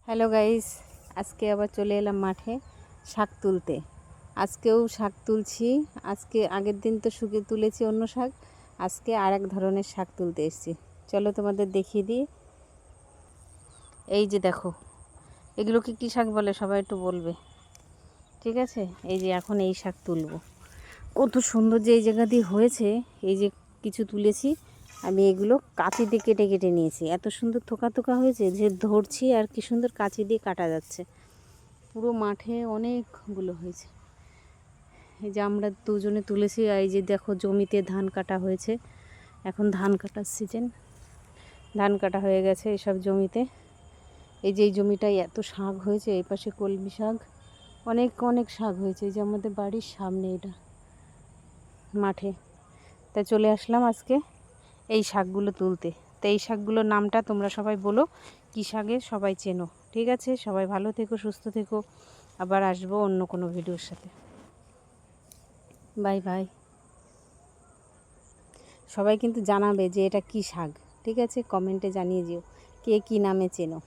Hello guys, আজকে আবার চলে এলাম মাঠে শাক তুলতে। আজকেও শাক তুলছি। আজকে আগের দিন তো তুলেছি অন্য শাক, আজকে আর এক ধরনের শাক তুলতে এসেছি। চলো তোমাদের দেখিয়ে দিই। এই যে দেখো, এগুলোকে কী শাক বলে সবাই একটু বলবে, ঠিক আছে? এই যে এখন এই শাক তুলবো। কত সুন্দর যে এই জায়গা দিয়ে হয়েছে। এই যে কিছু তুলেছি আমি, এগুলো কাঁচি দিয়ে কেটে কেটে নিয়েছি। এত সুন্দর থোকা থোকা হয়েছে যে ধরছি আর কি সুন্দর কাঁচি দিয়ে কাটা যাচ্ছে। পুরো মাঠে অনেকগুলো হয়েছে। এই যে আমরা দুজনে তুলেছি। আর এই যে দেখো, জমিতে ধান কাটা হয়েছে। এখন ধান কাটার সিজন, ধান কাটা হয়ে গেছে এসব জমিতে। এই যে এই জমিটায় এত শাক হয়েছে, এই পাশে কলমি শাক, অনেক অনেক শাক হয়েছে। এই যে আমাদের বাড়ির সামনে এটা মাঠে। তাই চলে আসলাম আজকে এই শাকগুলো তুলতে। তো এই শাকগুলোর নামটা তোমরা সবাই বলো কী শাকে সবাই চেনো, ঠিক আছে? সবাই ভালো থেকো, সুস্থ থেকো। আবার আসবো অন্য কোনো ভিডিওর সাথে। Bye bye. সবাই কিন্তু জানাবে যে এটা কী শাক, ঠিক আছে? কমেন্টে জানিয়ে দিও কে কী নামে চেনো।